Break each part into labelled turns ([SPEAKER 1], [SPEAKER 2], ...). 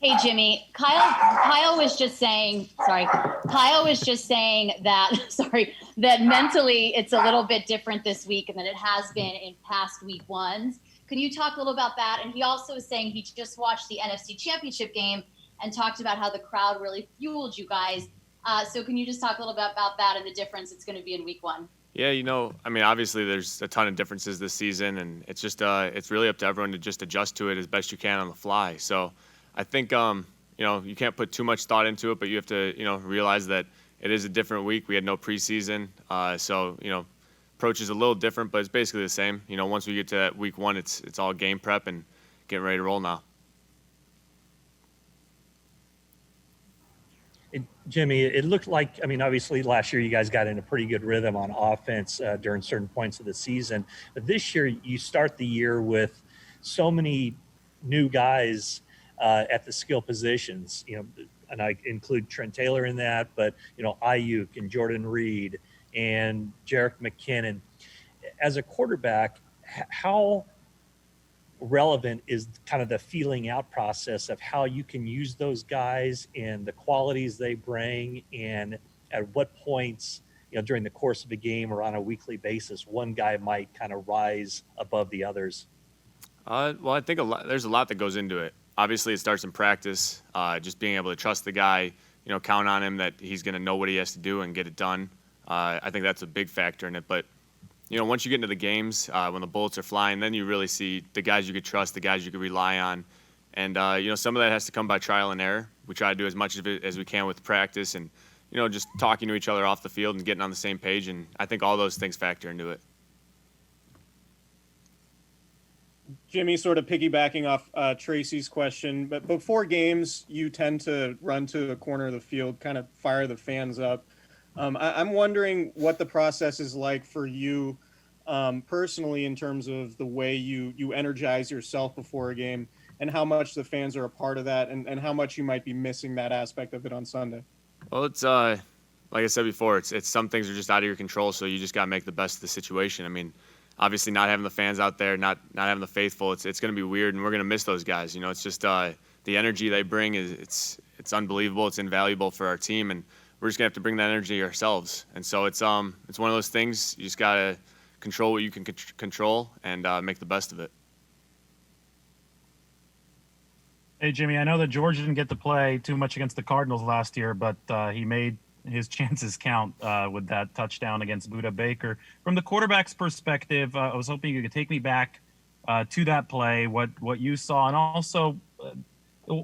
[SPEAKER 1] Hey, Jimmy. Kyle was just saying, sorry. Kyle was just saying that, sorry, that mentally it's a little bit different this week than it has been in past week ones. Can you talk a little about that? And he also was saying he just watched the NFC Championship game and talked about how the crowd really fueled you guys. So can you just talk a little bit about that and the difference it's going to be in week one?
[SPEAKER 2] Yeah, I mean, obviously there's a ton of differences this season, and it's just it's really up to everyone to just adjust to it as best you can on the fly. So I think you can't put too much thought into it, but you have to realize that it is a different week. We had no preseason, so approach is a little different, but it's basically the same. Once we get to that week one, it's all game prep and getting ready to roll now.
[SPEAKER 3] Jimmy, it looked like, I mean, obviously last year you guys got in a pretty good rhythm on offense during certain points of the season. But this year you start the year with so many new guys at the skill positions, and I include Trent Taylor in that, but, Ayuk and Jordan Reed and Jerick McKinnon. As a quarterback, how relevant is kind of the feeling out process of how you can use those guys and the qualities they bring, and at what points during the course of a game or on a weekly basis one guy might kind of rise above the others?
[SPEAKER 2] Well, I think there's a lot that goes into it. Obviously it starts in practice, just being able to trust the guy, count on him that he's going to know what he has to do and get it done. I think that's a big factor in it. But once you get into the games, when the bullets are flying, then you really see the guys you could trust, the guys you could rely on. And, some of that has to come by trial and error. We try to do as much of it as we can with practice and, just talking to each other off the field and getting on the same page. And I think all those things factor into it.
[SPEAKER 4] Jimmy, sort of piggybacking off Tracy's question, but before games, you tend to run to a corner of the field, kind of fire the fans up. I'm wondering what the process is like for you personally in terms of the way you energize yourself before a game and how much the fans are a part of that and how much you might be missing that aspect of it on Sunday.
[SPEAKER 2] Well, it's like I said before, it's some things are just out of your control, so you just got to make the best of the situation. I mean, obviously not having the fans out there, not having the faithful, it's going to be weird, and we're going to miss those guys. It's just the energy they bring it's unbelievable. It's invaluable for our team, and we're just gonna have to bring that energy ourselves. And so it's one of those things. You just gotta control what you can control and make the best of it.
[SPEAKER 5] Hey, Jimmy, I know that George didn't get to play too much against the Cardinals last year, but he made his chances count with that touchdown against Budda Baker. From the quarterback's perspective, I was hoping you could take me back to that play, what you saw, and also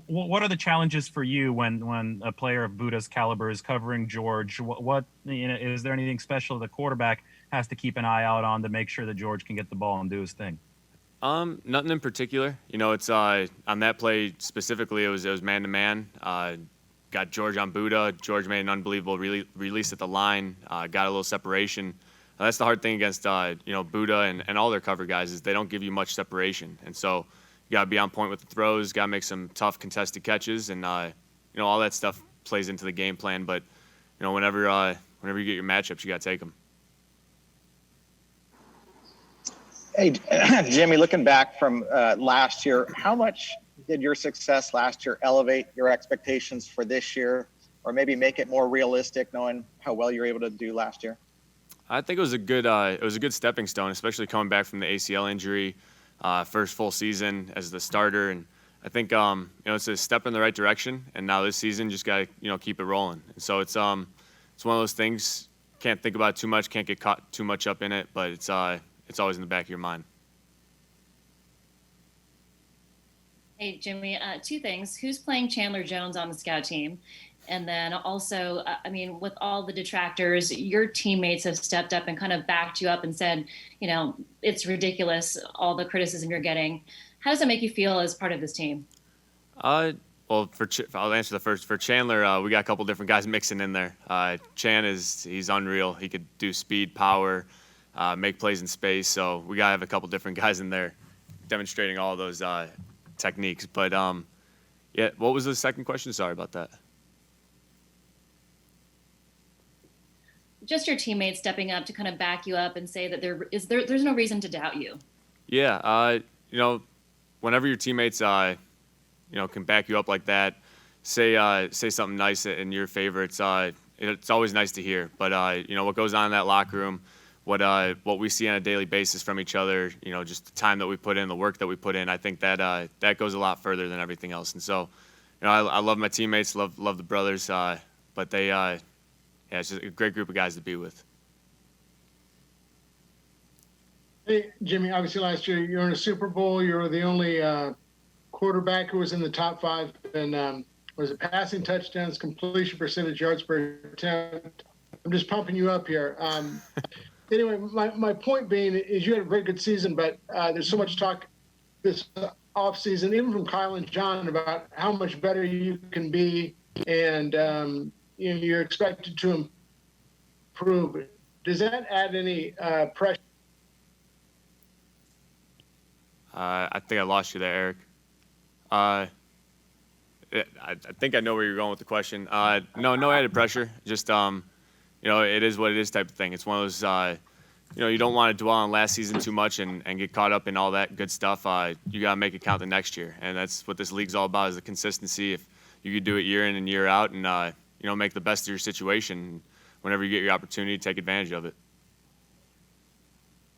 [SPEAKER 5] what are the challenges for you when a player of Budda's caliber is covering George? What is there anything special the quarterback has to keep an eye out on to make sure that George can get the ball and do his thing?
[SPEAKER 2] Nothing in particular. It's on that play specifically. It was man to man. Got George on Budda. George made an unbelievable release at the line. Got a little separation. That's the hard thing against Budda and all their cover guys is they don't give you much separation, and so you got to be on point with the throws, got to make some tough contested catches, and all that stuff plays into the game plan. But whenever you get your matchups, you got to take them.
[SPEAKER 6] Hey, Jimmy, looking back from last year, how much did your success last year elevate your expectations for this year, or maybe make it more realistic, knowing how well you were able to do last year?
[SPEAKER 2] I think it was a good stepping stone, especially coming back from the ACL injury. First full season as the starter, and I think it's a step in the right direction. And now this season, just got to keep it rolling. And so it's one of those things. Can't think about it too much. Can't get caught too much up in it. But it's always in the back of your mind.
[SPEAKER 7] Hey Jimmy, two things. Who's playing Chandler Jones on the scout team? And then also, with all the detractors, your teammates have stepped up and kind of backed you up and said, it's ridiculous, all the criticism you're getting. How does it make you feel as part of this team?
[SPEAKER 2] Well, I'll answer the first. For Chandler, we got a couple different guys mixing in there. Chan he's unreal. He could do speed, power, make plays in space. So we got to have a couple different guys in there demonstrating all of those techniques. But, what was the second question? Sorry about that.
[SPEAKER 7] Just your teammates stepping up to kind of back you up and say that there's no reason to doubt you.
[SPEAKER 2] Yeah, whenever your teammates can back you up like that, say something nice in your favor. It's always nice to hear. But what goes on in that locker room, what we see on a daily basis from each other, just the time that we put in, the work that we put in, I think that goes a lot further than everything else. And so, I love my teammates, love the brothers, but it's just a great group of guys to be with.
[SPEAKER 8] Hey, Jimmy, obviously last year you were in a Super Bowl. You were the only quarterback who was in the top 5 and was it passing touchdowns, completion percentage, yards per attempt. I'm just pumping you up here. Anyway, my point being is you had a very good season, but there's so much talk this offseason, even from Kyle and John, about how much better you can be, and you're expected to improve. Does that add any pressure?
[SPEAKER 2] I think I lost you there, Eric. I think I know where you're going with the question. No added pressure. Just it is what it is type of thing. It's one of those you don't want to dwell on last season too much and get caught up in all that good stuff. You got to make it count the next year, and that's what this league's all about, is the consistency. If you could do it year in and year out and make the best of your situation, whenever you get your opportunity, take advantage of it.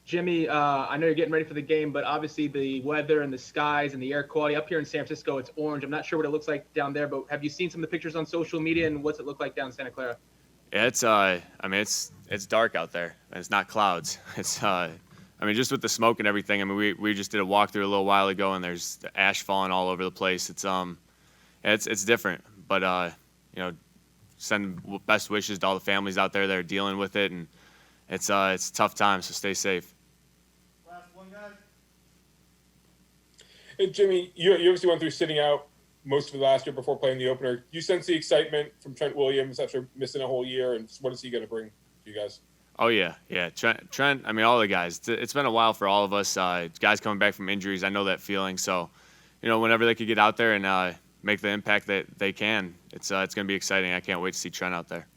[SPEAKER 9] Jimmy, I know you're getting ready for the game, but obviously the weather and the skies and the air quality up here in San Francisco, it's orange. I'm not sure what it looks like down there, but have you seen some of the pictures on social media, and what's it look like down in Santa Clara?
[SPEAKER 2] Yeah, it's dark out there, and it's not clouds. It's just with the smoke and everything. We just did a walkthrough a little while ago, and there's ash falling all over the place. It's different, but send best wishes to all the families out there that are dealing with it, and it's a tough time, so stay safe.
[SPEAKER 10] Last one, guys.
[SPEAKER 11] Hey, Jimmy, you obviously went through sitting out most of the last year before playing the opener. You sense the excitement from Trent Williams after missing a whole year, and what is he going to bring to you guys?
[SPEAKER 2] Oh, yeah. Trent, all the guys. It's been a while for all of us. Guys coming back from injuries, I know that feeling. So, whenever they could get out there and make the impact that they can, it's going to be exciting. I can't wait to see Trent out there.